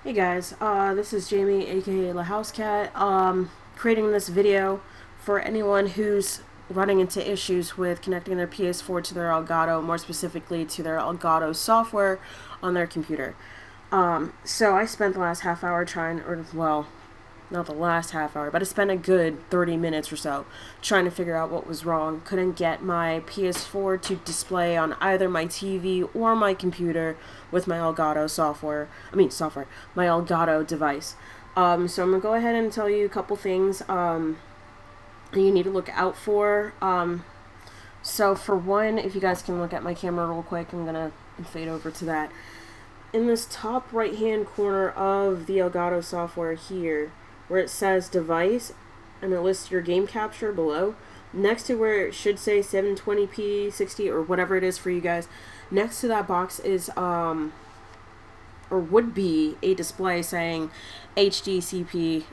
Hey guys, this is Jamie, aka La House Cat, creating this video for anyone who's running into issues with connecting their PS4 to their Elgato, more specifically to their Elgato software on their computer. So I spent the last half hour trying, or well, not the last half hour, but I spent a good 30 minutes or so trying to figure out what was wrong. Couldn't get my PS4 to display on either my TV or my computer with my Elgato my Elgato device. So I'm gonna go ahead and tell you a couple things you need to look out for. So for one, if you guys can look at my camera real quick, I'm gonna fade over to that. In this top right hand corner of the Elgato software here, where it says device and it lists your game capture below, next to where it should say 720p 60 or whatever it is for you guys, next to that box is or would be a display saying HDCP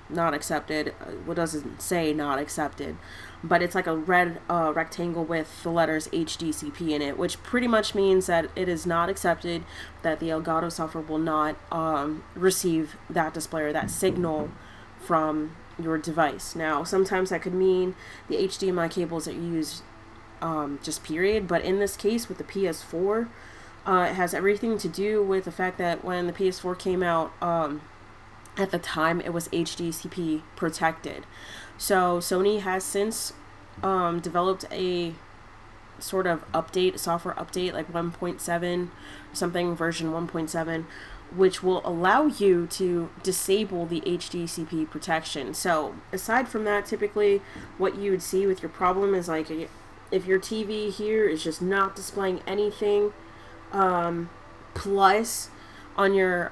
not accepted. What doesn't say not accepted, but it's like a red rectangle with the letters HDCP in it, which pretty much means that it is not accepted, that the Elgato software will not receive that display or that signal from your device. Now, sometimes that could mean the HDMI cables that you use, just period, but in this case with the PS4, it has everything to do with the fact that when the PS4 came out, at the time it was HDCP protected. So Sony has since developed a sort of update, software update, like 1.7 or something, version 1.7, which will allow you to disable the HDCP protection. So aside from that, typically what you would see with your problem is like if your TV here is just not displaying anything, plus on your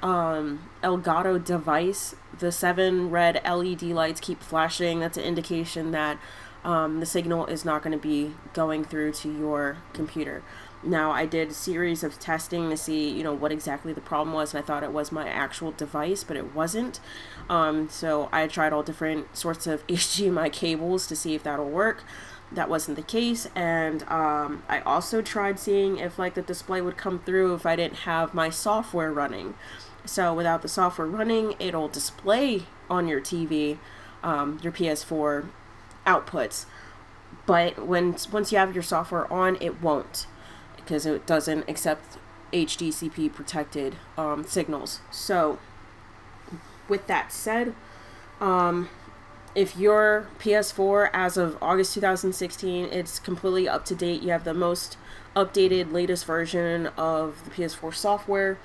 Elgato device, the 7 red LED lights keep flashing. That's an indication that the signal is not going to be going through to your computer. Now, I did a series of testing to see, what exactly the problem was, and I thought it was my actual device, but it wasn't. So I tried all different sorts of HDMI cables to see if that'll work. That wasn't the case, and I also tried seeing if the display would come through if I didn't have my software running. So without the software running, it'll display on your TV, your PS4 outputs, but once you have your software on, it won't, because it doesn't accept HDCP protected signals. So with that said, if your PS4 as of August 2016, it's completely up to date, you have the most updated, latest version of the PS4 software,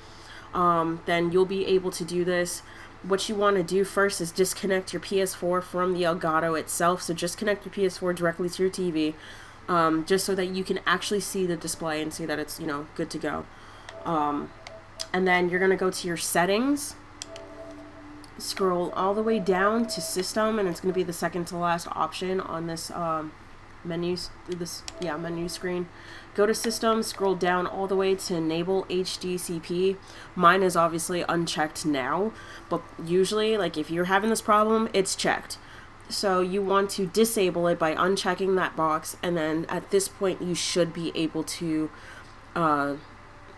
then you'll be able to do this. What you want to do first is disconnect your PS4 from the Elgato itself. So just connect your PS4 directly to your TV, just so that you can actually see the display and see that it's, good to go. And then you're going to go to your settings, scroll all the way down to system, and it's going to be the second to last option on this menu screen. Go to system, scroll down all the way to enable HDCP. Mine is obviously unchecked now, but usually, if you're having this problem, it's checked. So you want to disable it by unchecking that box, and then at this point you should be able to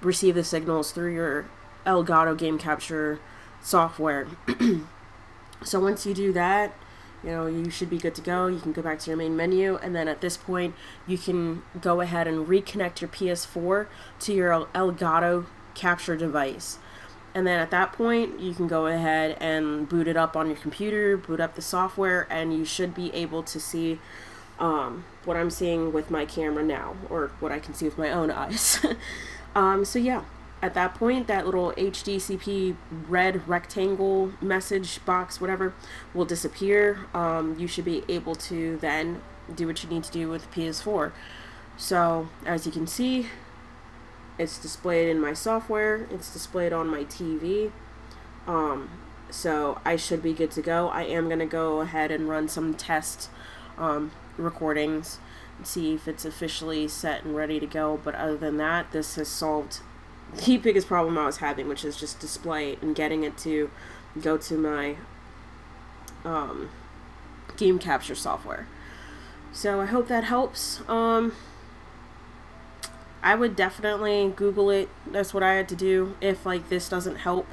receive the signals through your Elgato game capture software. So once you do that, you should be good to go. You can go back to your main menu, and then at this point you can go ahead and reconnect your PS4 to your Elgato capture device. And then at that point you can go ahead and boot it up on your computer, boot up the software, and you should be able to see what I'm seeing with my camera now, or what I can see with my own eyes. So yeah, at that point, that little HDCP red rectangle message box, whatever, will disappear. You should be able to then do what you need to do with the PS4. So, as you can see, it's displayed in my software. It's displayed on my TV. So, I should be good to go. I am going to go ahead and run some test recordings and see if it's officially set and ready to go. But other than that, this has solved the biggest problem I was having, which is just display and getting it to go to my game capture software. So I hope that helps. I would definitely Google it. That's what I had to do if this doesn't help.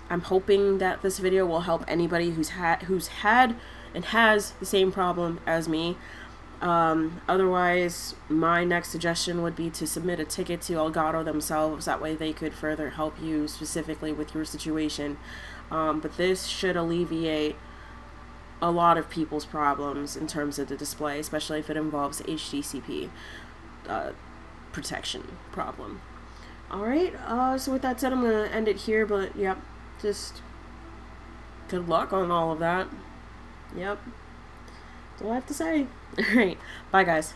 I'm hoping that this video will help anybody who's had and has the same problem as me. Otherwise, my next suggestion would be to submit a ticket to Elgato themselves. That way they could further help you specifically with your situation. But this should alleviate a lot of people's problems in terms of the display, especially if it involves HDCP protection problem. Alright, so with that said, I'm going to end it here, but yep, just good luck on all of that. Yep. That's all I have to say. Alright, bye guys.